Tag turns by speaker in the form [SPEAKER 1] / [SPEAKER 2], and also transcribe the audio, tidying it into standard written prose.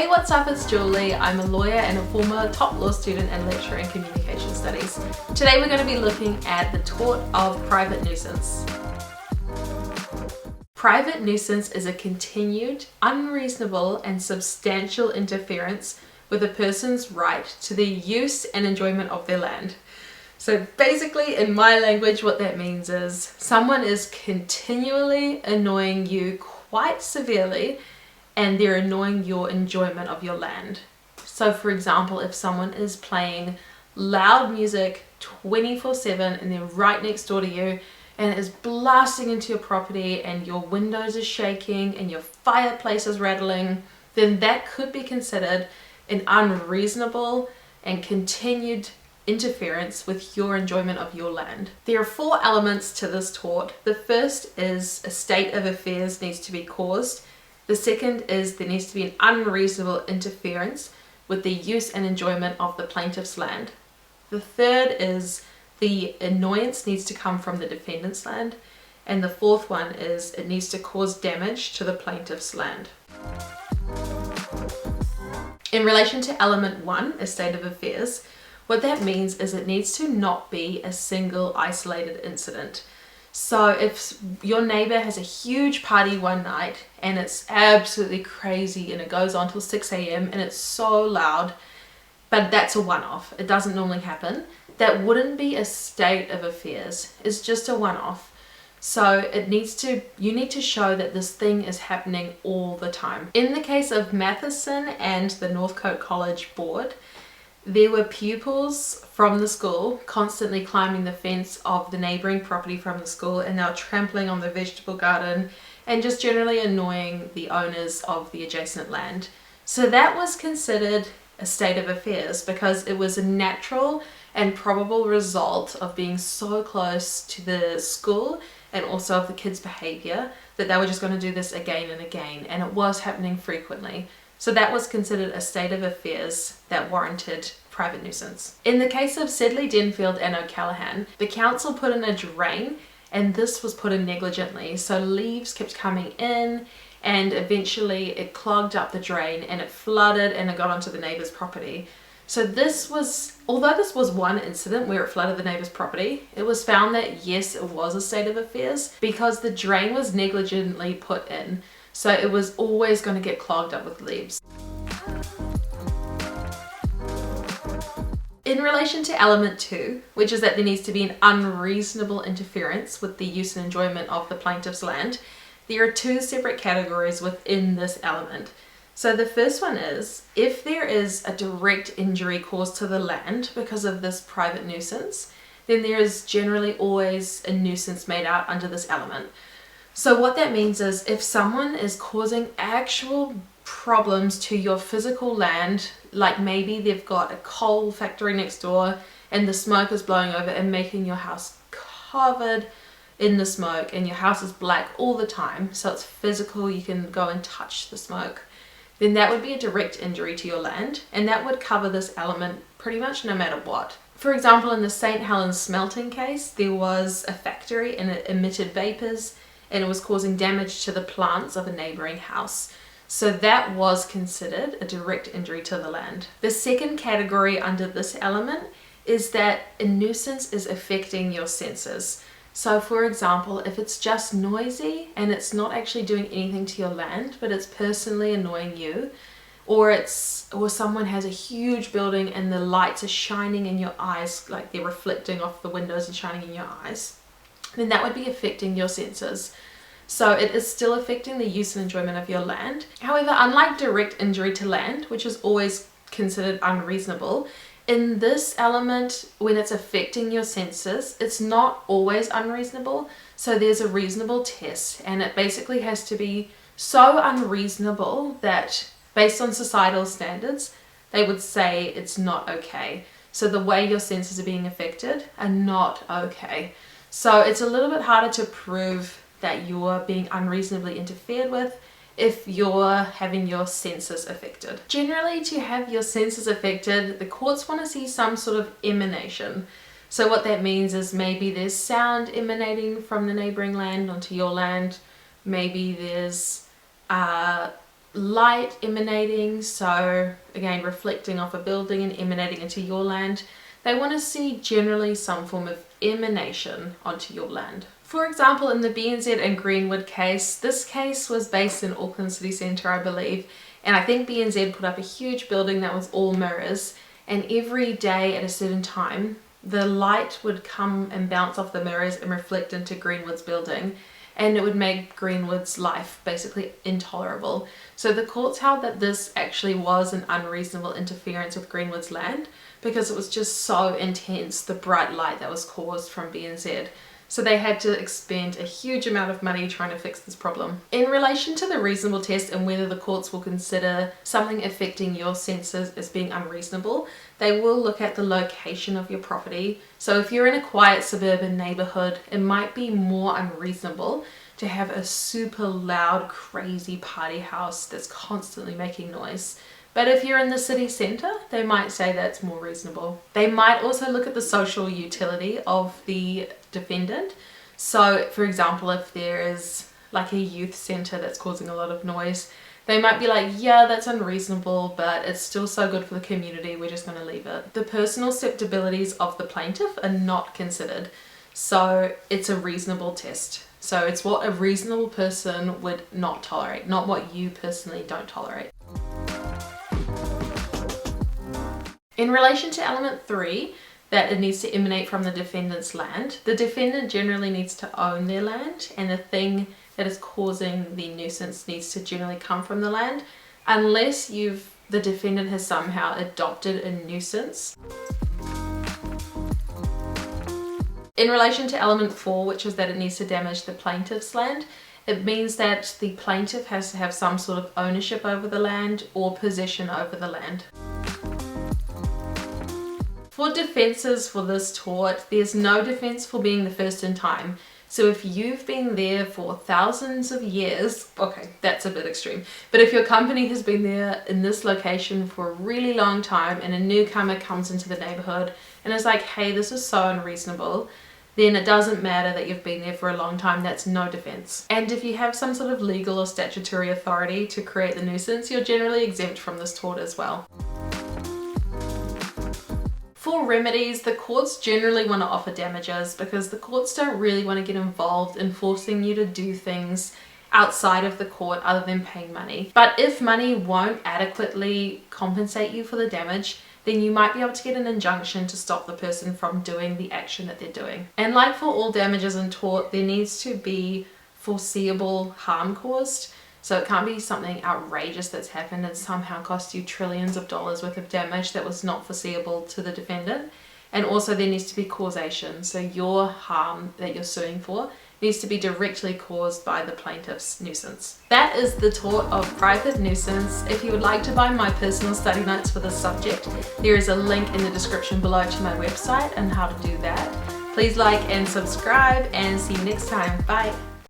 [SPEAKER 1] Hey, what's up? It's Julie. I'm a lawyer and a former top law student and lecturer in communication studies. Today we're going to be looking at the tort of private nuisance. Private nuisance is a continued, unreasonable and substantial interference with a person's right to the use and enjoyment of their land. So basically, in my language, what that means is someone is continually annoying you quite severely and they're annoying your enjoyment of your land. So for example, if someone is playing loud music 24/7 and they're right next door to you and it is blasting into your property and your windows are shaking and your fireplace is rattling, then that could be considered an unreasonable and continued interference with your enjoyment of your land. There are 4 elements to this tort. The first is a state of affairs needs to be caused. The second is there needs to be an unreasonable interference with the use and enjoyment of the plaintiff's land. The third is the annoyance needs to come from the defendant's land. And the fourth one is it needs to cause damage to the plaintiff's land. In relation to element 1, a state of affairs, what that means is it needs to not be a single isolated incident. So if your neighbor has a huge party one night and it's absolutely crazy and it goes on till 6 a.m. and it's so loud, but that's a one-off, it doesn't normally happen, that wouldn't be a state of affairs. It's just a one-off. So you need to show that this thing is happening all the time. In the case of Matheson and the Northcote College board, there were pupils from the school constantly climbing the fence of the neighbouring property from the school, and they were trampling on the vegetable garden and just generally annoying the owners of the adjacent land. So that was considered a state of affairs because it was a natural and probable result of being so close to the school and also of the kids' behaviour that they were just going to do this again and again, and it was happening frequently. So that was considered a state of affairs that warranted private nuisance. In the case of Sedleigh-Denfield and O'Callaghan, the council put in a drain and this was put in negligently. So leaves kept coming in and eventually it clogged up the drain and it flooded and it got onto the neighbour's property. So although this was one incident where it flooded the neighbour's property, it was found that yes, it was a state of affairs because the drain was negligently put in. So it was always going to get clogged up with leaves. In relation to element 2, which is that there needs to be an unreasonable interference with the use and enjoyment of the plaintiff's land, there are 2 separate categories within this element. So the first one is if there is a direct injury caused to the land because of this private nuisance, then there is generally always a nuisance made out under this element. So what that means is if someone is causing actual problems to your physical land, like maybe they've got a coal factory next door and the smoke is blowing over and making your house covered in the smoke and your house is black all the time, so it's physical, you can go and touch the smoke, then that would be a direct injury to your land, and that would cover this element pretty much no matter what. For example, in the St. Helens smelting case, there was a factory and it emitted vapors and it was causing damage to the plants of a neighbouring house. So that was considered a direct injury to the land. The second category under this element is that a nuisance is affecting your senses. So for example, if it's just noisy and it's not actually doing anything to your land, but it's personally annoying you, or someone has a huge building and the lights are shining in your eyes, like they're reflecting off the windows and shining in your eyes, then that would be affecting your senses. So it is still affecting the use and enjoyment of your land. However, unlike direct injury to land, which is always considered unreasonable, in this element, when it's affecting your senses, it's not always unreasonable. So there's a reasonable test, and it basically has to be so unreasonable that based on societal standards, they would say it's not okay. So the way your senses are being affected are not okay. So it's a little bit harder to prove that you're being unreasonably interfered with if you're having your senses affected. Generally, to have your senses affected, the courts want to see some sort of emanation. So what that means is maybe there's sound emanating from the neighbouring land onto your land, maybe there's light emanating, so again reflecting off a building and emanating into your land. They want to see generally some form of emanation onto your land. For example, in the BNZ and Greenwood case, this case was based in Auckland City Centre, I believe, and I think BNZ put up a huge building that was all mirrors, and every day at a certain time the light would come and bounce off the mirrors and reflect into Greenwood's building, and it would make Greenwood's life basically intolerable. So the courts held that this actually was an unreasonable interference with Greenwood's land because it was just so intense, the bright light that was caused from BNZ. So they had to expend a huge amount of money trying to fix this problem. In relation to the reasonable test and whether the courts will consider something affecting your senses as being unreasonable, they will look at the location of your property. So if you're in a quiet suburban neighborhood, it might be more unreasonable to have a super loud, crazy party house that's constantly making noise. But if you're in the city centre, they might say that's more reasonable. They might also look at the social utility of the defendant. So for example, if there is like a youth centre that's causing a lot of noise, they might be like, yeah, that's unreasonable, but it's still so good for the community, we're just going to leave it. The personal susceptibilities of the plaintiff are not considered. So it's a reasonable test. So it's what a reasonable person would not tolerate, not what you personally don't tolerate. In relation to element 3, that it needs to emanate from the defendant's land, the defendant generally needs to own their land, and the thing that is causing the nuisance needs to generally come from the land, unless the defendant has somehow adopted a nuisance. In relation to element 4, which is that it needs to damage the plaintiff's land, it means that the plaintiff has to have some sort of ownership over the land or possession over the land. For defences for this tort, there's no defence for being the first in time. So if you've been there for thousands of years, okay, that's a bit extreme, but if your company has been there in this location for a really long time and a newcomer comes into the neighbourhood and is like, hey, this is so unreasonable, then it doesn't matter that you've been there for a long time, that's no defence. And if you have some sort of legal or statutory authority to create the nuisance, you're generally exempt from this tort as well. For remedies, the courts generally want to offer damages because the courts don't really want to get involved in forcing you to do things outside of the court other than paying money. But if money won't adequately compensate you for the damage, then you might be able to get an injunction to stop the person from doing the action that they're doing. And like for all damages in tort, there needs to be foreseeable harm caused. So it can't be something outrageous that's happened and somehow cost you trillions of dollars worth of damage that was not foreseeable to the defendant. And also there needs to be causation. So your harm that you're suing for needs to be directly caused by the plaintiff's nuisance. That is the tort of private nuisance. If you would like to buy my personal study notes for this subject, there is a link in the description below to my website and how to do that. Please like and subscribe and see you next time. Bye.